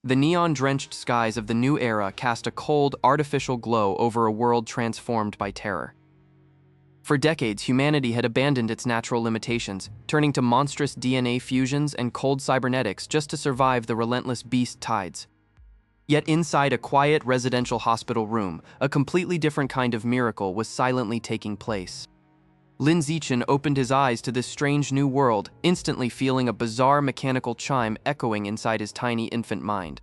The neon-drenched skies of the new era cast a cold, artificial glow over a world transformed by terror. For decades, humanity had abandoned its natural limitations, turning to monstrous DNA fusions and cold cybernetics just to survive the relentless beast tides. Yet inside a quiet residential hospital room, a completely different kind of miracle was silently taking place. Zichin opened his eyes to this strange new world, instantly feeling a bizarre mechanical chime echoing inside his tiny infant mind.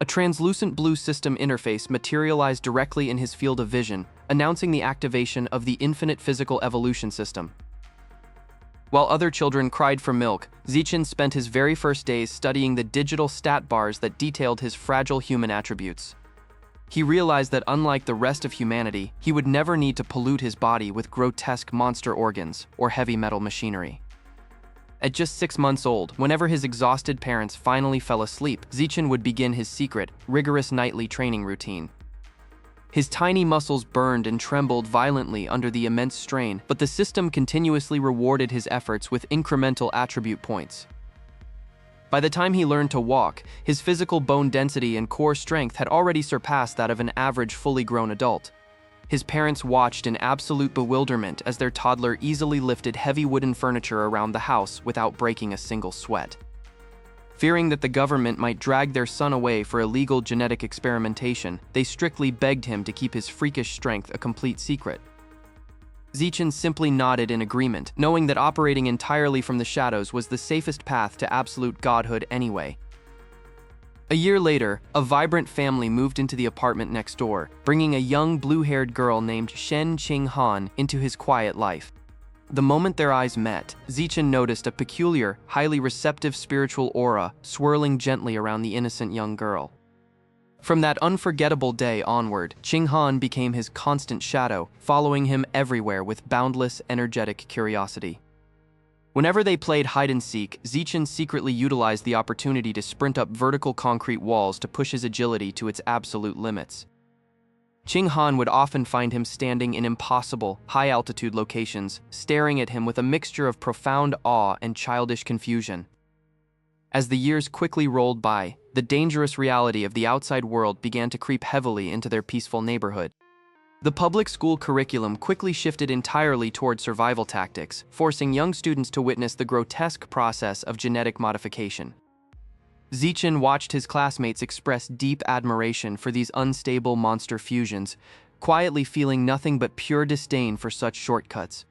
A translucent blue system interface materialized directly in his field of vision, announcing the activation of the Infinite Physical Evolution System. While other children cried for milk, Zichin spent his very first days studying the digital stat bars that detailed his fragile human attributes. He realized that unlike the rest of humanity, he would never need to pollute his body with grotesque monster organs or heavy metal machinery. At just 6 months old, whenever his exhausted parents finally fell asleep, Zichin would begin his secret, rigorous nightly training routine. His tiny muscles burned and trembled violently under the immense strain, but the system continuously rewarded his efforts with incremental attribute points. By the time he learned to walk, his physical bone density and core strength had already surpassed that of an average fully grown adult. His parents watched in absolute bewilderment as their toddler easily lifted heavy wooden furniture around the house without breaking a single sweat. Fearing that the government might drag their son away for illegal genetic experimentation, they strictly begged him to keep his freakish strength a complete secret. Zichin simply nodded in agreement, knowing that operating entirely from the shadows was the safest path to absolute godhood anyway. A year later, a vibrant family moved into the apartment next door, bringing a young blue-haired girl named Shen into his quiet life. The moment their eyes met, Zichin noticed a peculiar, highly receptive spiritual aura swirling gently around the innocent young girl. From that unforgettable day onward, Ching became his constant shadow, following him everywhere with boundless, energetic curiosity. Whenever they played hide-and-seek, Zichin secretly utilized the opportunity to sprint up vertical concrete walls to push his agility to its absolute limits. Ching would often find him standing in impossible, high-altitude locations, staring at him with a mixture of profound awe and childish confusion. As the years quickly rolled by, the dangerous reality of the outside world began to creep heavily into their peaceful neighborhood. The public school curriculum quickly shifted entirely toward survival tactics, forcing young students to witness the grotesque process of genetic modification. Zichin watched his classmates express deep admiration for these unstable monster fusions, quietly feeling nothing but pure disdain for such shortcuts.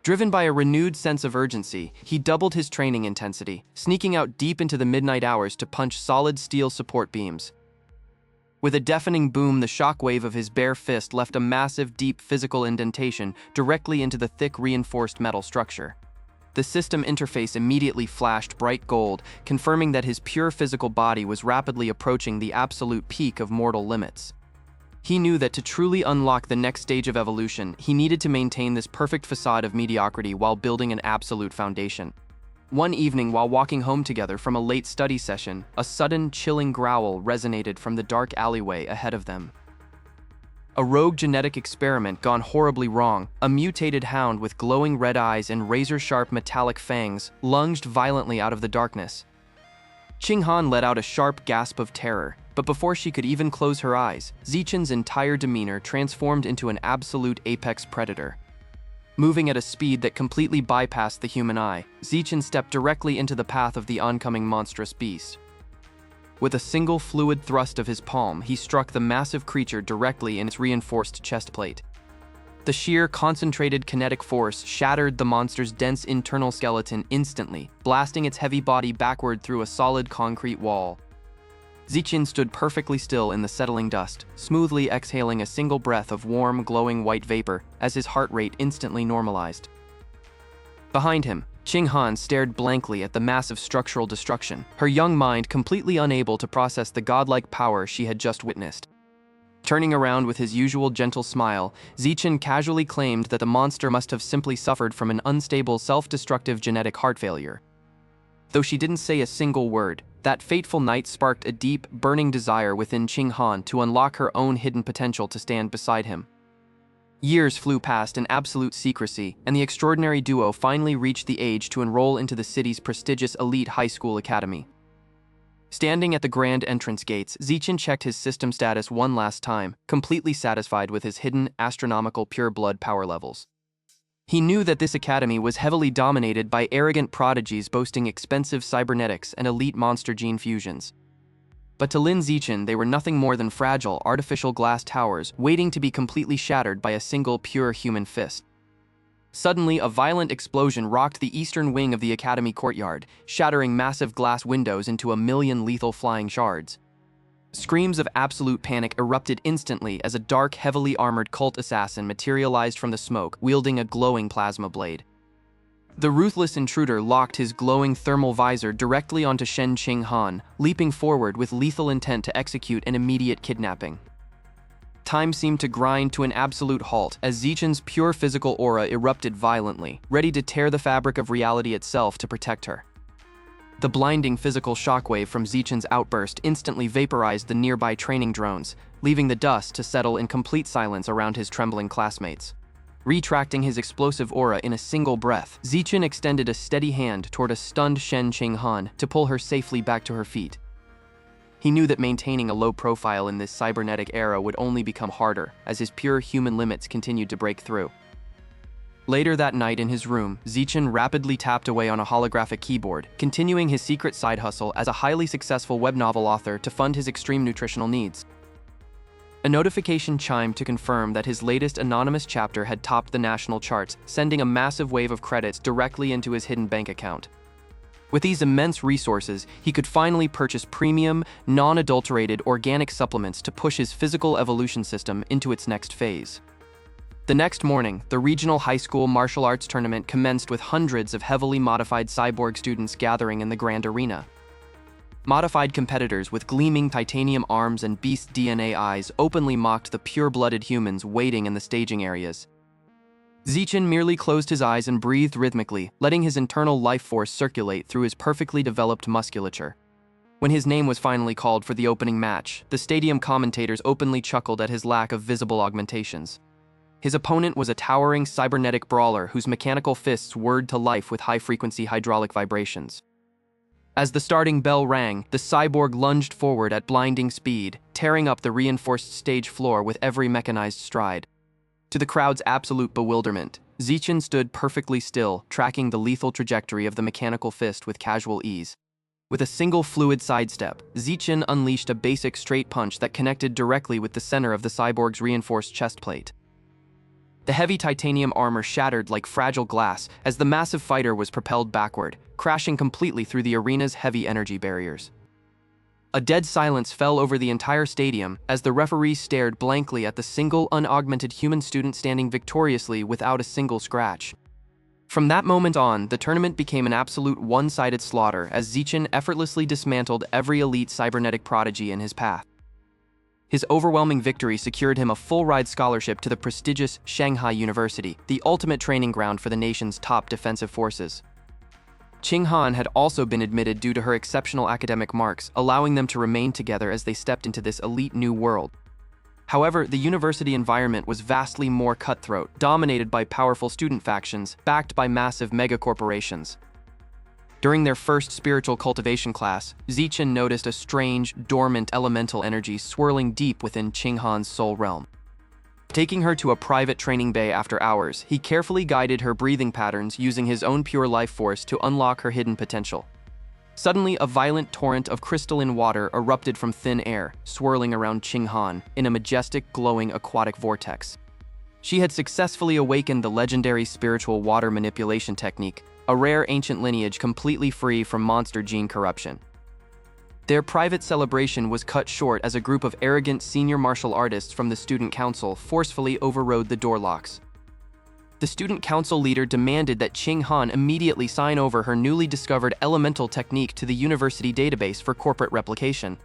Driven by a renewed sense of urgency, he doubled his training intensity, sneaking out deep into the midnight hours to punch solid steel support beams. With a deafening boom, the shockwave of his bare fist left a massive, deep physical indentation directly into the thick, reinforced metal structure. The system interface immediately flashed bright gold, confirming that his pure physical body was rapidly approaching the absolute peak of mortal limits. He knew that to truly unlock the next stage of evolution, he needed to maintain this perfect facade of mediocrity while building an absolute foundation. One evening, while walking home together from a late study session, a sudden, chilling growl resonated from the dark alleyway ahead of them. A rogue genetic experiment gone horribly wrong, a mutated hound with glowing red eyes and razor-sharp metallic fangs lunged violently out of the darkness. Ching let out a sharp gasp of terror, but before she could even close her eyes, Zichin's entire demeanor transformed into an absolute apex predator. Moving at a speed that completely bypassed the human eye, Zichin stepped directly into the path of the oncoming monstrous beast. With a single fluid thrust of his palm, he struck the massive creature directly in its reinforced chest plate. The sheer, concentrated kinetic force shattered the monster's dense internal skeleton instantly, blasting its heavy body backward through a solid concrete wall. Zichin stood perfectly still in the settling dust, smoothly exhaling a single breath of warm, glowing white vapor as his heart rate instantly normalized. Behind him, Ching stared blankly at the massive structural destruction, her young mind completely unable to process the godlike power she had just witnessed. Turning around with his usual gentle smile, Zichin casually claimed that the monster must have simply suffered from an unstable, self-destructive genetic heart failure. Though she didn't say a single word, that fateful night sparked a deep, burning desire within Ching to unlock her own hidden potential to stand beside him. Years flew past in absolute secrecy, and the extraordinary duo finally reached the age to enroll into the city's prestigious elite high school academy. Standing at the grand entrance gates, Zichin checked his system status one last time, completely satisfied with his hidden, astronomical pure blood power levels. He knew that this academy was heavily dominated by arrogant prodigies boasting expensive cybernetics and elite monster gene fusions. But to Lin Zichin, they were nothing more than fragile, artificial glass towers waiting to be completely shattered by a single pure human fist. Suddenly, a violent explosion rocked the eastern wing of the academy courtyard, shattering massive glass windows into a million lethal flying shards. Screams of absolute panic erupted instantly as a dark, heavily armored cult assassin materialized from the smoke, wielding a glowing plasma blade. The ruthless intruder locked his glowing thermal visor directly onto Shen Ching Han, leaping forward with lethal intent to execute an immediate kidnapping. Time seemed to grind to an absolute halt as Zichin's pure physical aura erupted violently, ready to tear the fabric of reality itself to protect her. The blinding physical shockwave from Zichin's outburst instantly vaporized the nearby training drones, leaving the dust to settle in complete silence around his trembling classmates. Retracting his explosive aura in a single breath, Zichin extended a steady hand toward a stunned Shen Ching Han to pull her safely back to her feet. He knew that maintaining a low profile in this cybernetic era would only become harder as his pure human limits continued to break through. Later that night in his room, Zichin rapidly tapped away on a holographic keyboard, continuing his secret side hustle as a highly successful web novel author to fund his extreme nutritional needs. A notification chimed to confirm that his latest anonymous chapter had topped the national charts, sending a massive wave of credits directly into his hidden bank account. With these immense resources, he could finally purchase premium, non-adulterated organic supplements to push his physical evolution system into its next phase. The next morning, the regional high school martial arts tournament commenced with hundreds of heavily modified cyborg students gathering in the grand arena. Modified competitors with gleaming titanium arms and beast DNA eyes openly mocked the pure-blooded humans waiting in the staging areas. Zichin merely closed his eyes and breathed rhythmically, letting his internal life force circulate through his perfectly developed musculature. When his name was finally called for the opening match, the stadium commentators openly chuckled at his lack of visible augmentations. His opponent was a towering cybernetic brawler whose mechanical fists whirred to life with high-frequency hydraulic vibrations. As the starting bell rang, the cyborg lunged forward at blinding speed, tearing up the reinforced stage floor with every mechanized stride. To the crowd's absolute bewilderment, Zichin stood perfectly still, tracking the lethal trajectory of the mechanical fist with casual ease. With a single fluid sidestep, Zichin unleashed a basic straight punch that connected directly with the center of the cyborg's reinforced chest plate. The heavy titanium armor shattered like fragile glass as the massive fighter was propelled backward, crashing completely through the arena's heavy energy barriers. A dead silence fell over the entire stadium as the referees stared blankly at the single unaugmented human student standing victoriously without a single scratch. From that moment on, the tournament became an absolute one-sided slaughter as Zichin effortlessly dismantled every elite cybernetic prodigy in his path. His overwhelming victory secured him a full-ride scholarship to the prestigious Shanghai University, the ultimate training ground for the nation's top defensive forces. Ching Han had also been admitted due to her exceptional academic marks, allowing them to remain together as they stepped into this elite new world. However, the university environment was vastly more cutthroat, dominated by powerful student factions, backed by massive megacorporations. During their first spiritual cultivation class, Zichin noticed a strange, dormant elemental energy swirling deep within Ching Han's soul realm. Taking her to a private training bay after hours, he carefully guided her breathing patterns using his own pure life force to unlock her hidden potential. Suddenly, a violent torrent of crystalline water erupted from thin air, swirling around Ching Han in a majestic, glowing aquatic vortex. She had successfully awakened the legendary spiritual water manipulation technique, a rare ancient lineage completely free from monster gene corruption. Their private celebration was cut short as a group of arrogant senior martial artists from the student council forcefully overrode the door locks. The student council leader demanded that Ching Han immediately sign over her newly discovered elemental technique to the university database for corporate replication.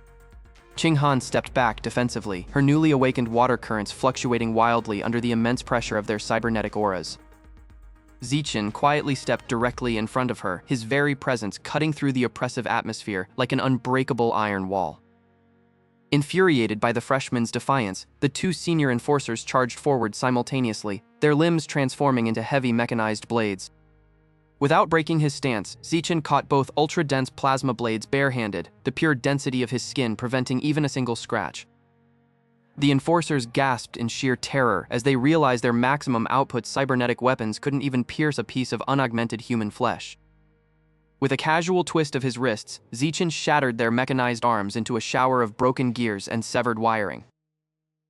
Ching Han stepped back defensively, her newly awakened water currents fluctuating wildly under the immense pressure of their cybernetic auras. Zichin quietly stepped directly in front of her, his very presence cutting through the oppressive atmosphere like an unbreakable iron wall. Infuriated by the freshman's defiance, the two senior enforcers charged forward simultaneously, their limbs transforming into heavy mechanized blades. Without breaking his stance, Zichin caught both ultra-dense plasma blades barehanded, the pure density of his skin preventing even a single scratch. The enforcers gasped in sheer terror as they realized their maximum output cybernetic weapons couldn't even pierce a piece of unaugmented human flesh. With a casual twist of his wrists, Zichin shattered their mechanized arms into a shower of broken gears and severed wiring.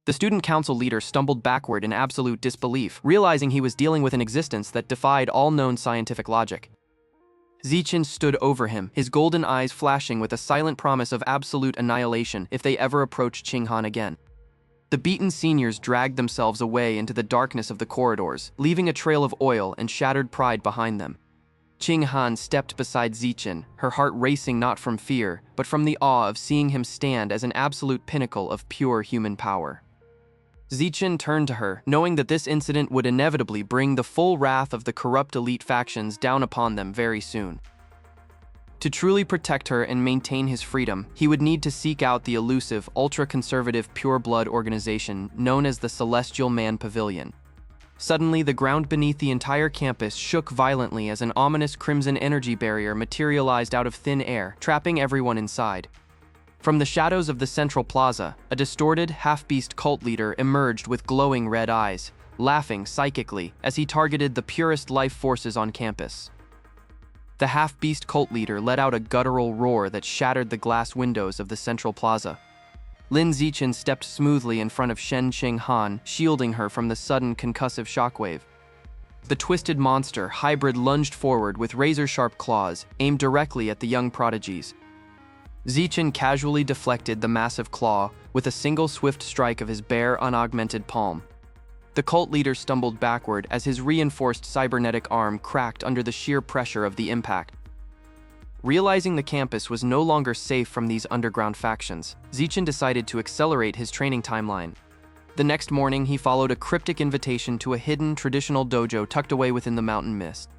The student council leader stumbled backward in absolute disbelief, realizing he was dealing with an existence that defied all known scientific logic. Zichin stood over him, his golden eyes flashing with a silent promise of absolute annihilation if they ever approached Ching again. The beaten seniors dragged themselves away into the darkness of the corridors, leaving a trail of oil and shattered pride behind them. Ching stepped beside Zichin, her heart racing not from fear, but from the awe of seeing him stand as an absolute pinnacle of pure human power. Zichin turned to her, knowing that this incident would inevitably bring the full wrath of the corrupt elite factions down upon them very soon. To truly protect her and maintain his freedom, he would need to seek out the elusive, ultra-conservative pure-blood organization known as the Celestial Man Pavilion. Suddenly, the ground beneath the entire campus shook violently as an ominous crimson energy barrier materialized out of thin air, trapping everyone inside. From the shadows of the central plaza, a distorted, half-beast cult leader emerged with glowing red eyes, laughing psychically as he targeted the purest life forces on campus. The half-beast cult leader let out a guttural roar that shattered the glass windows of the central plaza. Lin Zichin stepped smoothly in front of Shen Ching, shielding her from the sudden concussive shockwave. The twisted monster hybrid lunged forward with razor-sharp claws, aimed directly at the young prodigies. Zichin casually deflected the massive claw with a single swift strike of his bare, unaugmented palm. The cult leader stumbled backward as his reinforced cybernetic arm cracked under the sheer pressure of the impact. Realizing the campus was no longer safe from these underground factions, Zichin decided to accelerate his training timeline. The next morning, he followed a cryptic invitation to a hidden, traditional dojo tucked away within the mountain mist.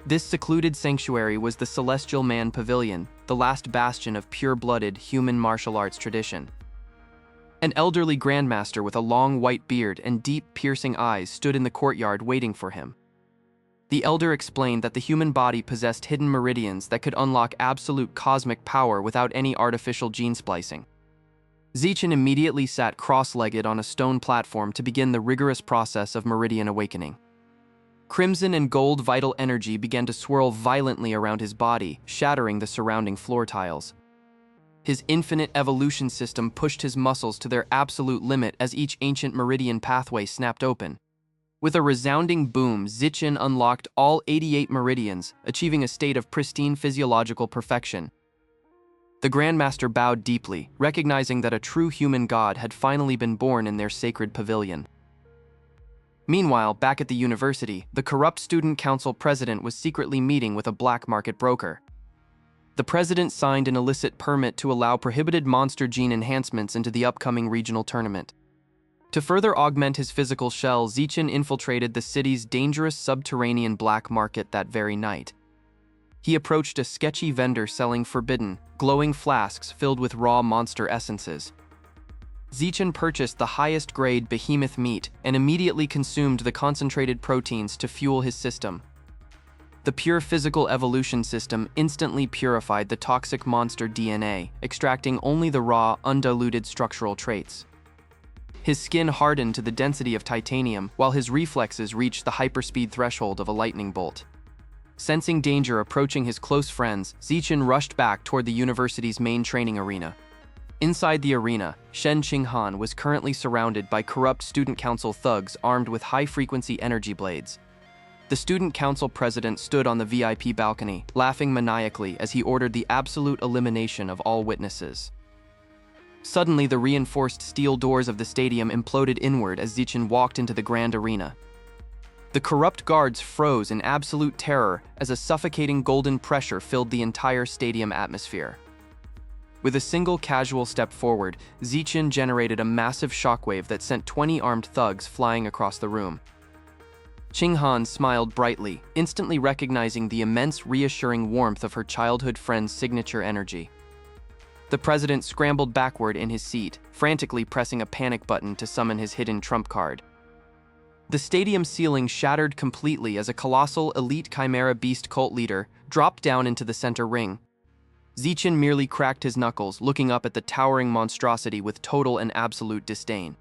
This secluded sanctuary was the Celestial Man Pavilion, the last bastion of pure-blooded human martial arts tradition. An elderly grandmaster with a long white beard and deep, piercing eyes stood in the courtyard waiting for him. The elder explained that the human body possessed hidden meridians that could unlock absolute cosmic power without any artificial gene splicing. Zichin immediately sat cross-legged on a stone platform to begin the rigorous process of meridian awakening. Crimson and gold vital energy began to swirl violently around his body, shattering the surrounding floor tiles. His infinite evolution system pushed his muscles to their absolute limit as each ancient meridian pathway snapped open. With a resounding boom, Zichin unlocked all 88 meridians, achieving a state of pristine physiological perfection. The Grandmaster bowed deeply, recognizing that a true human god had finally been born in their sacred pavilion. Meanwhile, back at the university, the corrupt student council president was secretly meeting with a black market broker. The president signed an illicit permit to allow prohibited monster gene enhancements into the upcoming regional tournament. To further augment his physical shell, Zichin infiltrated the city's dangerous subterranean black market that very night. He approached a sketchy vendor selling forbidden, glowing flasks filled with raw monster essences. Zichin purchased the highest-grade behemoth meat and immediately consumed the concentrated proteins to fuel his system. The pure physical evolution system instantly purified the toxic monster DNA, extracting only the raw, undiluted structural traits. His skin hardened to the density of titanium, while his reflexes reached the hyperspeed threshold of a lightning bolt. Sensing danger approaching his close friends, Zichin rushed back toward the university's main training arena. Inside the arena, Shen Ching was currently surrounded by corrupt student council thugs armed with high-frequency energy blades. The student council president stood on the VIP balcony, laughing maniacally as he ordered the absolute elimination of all witnesses. Suddenly, the reinforced steel doors of the stadium imploded inward as Zichin walked into the grand arena. The corrupt guards froze in absolute terror as a suffocating golden pressure filled the entire stadium atmosphere. With a single casual step forward, Zichin generated a massive shockwave that sent 20 armed thugs flying across the room. Ching smiled brightly, instantly recognizing the immense, reassuring warmth of her childhood friend's signature energy. The president scrambled backward in his seat, frantically pressing a panic button to summon his hidden trump card. The stadium ceiling shattered completely as a colossal elite chimera beast cult leader dropped down into the center ring. Zichin merely cracked his knuckles, looking up at the towering monstrosity with total and absolute disdain.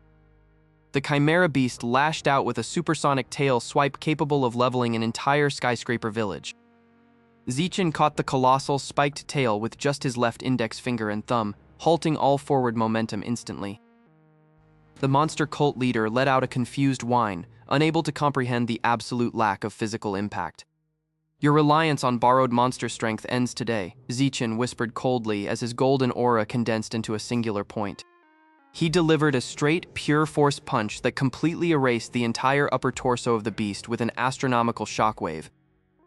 The chimera beast lashed out with a supersonic tail swipe capable of leveling an entire skyscraper village. Zichin caught the colossal, spiked tail with just his left index finger and thumb, halting all forward momentum instantly. The monster cult leader let out a confused whine, unable to comprehend the absolute lack of physical impact. "Your reliance on borrowed monster strength ends today," Zichin whispered coldly as his golden aura condensed into a singular point. He delivered a straight, pure force punch that completely erased the entire upper torso of the beast with an astronomical shockwave.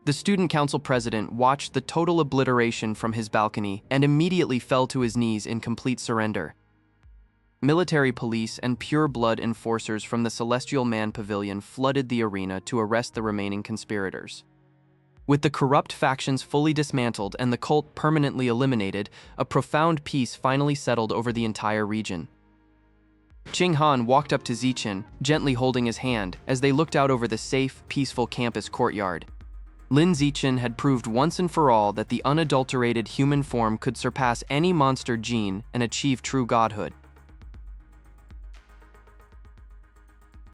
The student council president watched the total obliteration from his balcony and immediately fell to his knees in complete surrender. Military police and pure-blood enforcers from the Celestial Man Pavilion flooded the arena to arrest the remaining conspirators. With the corrupt factions fully dismantled and the cult permanently eliminated, a profound peace finally settled over the entire region. Ching walked up to Zichin, gently holding his hand, as they looked out over the safe, peaceful campus courtyard. Lin Zichin had proved once and for all that the unadulterated human form could surpass any monster gene and achieve true godhood.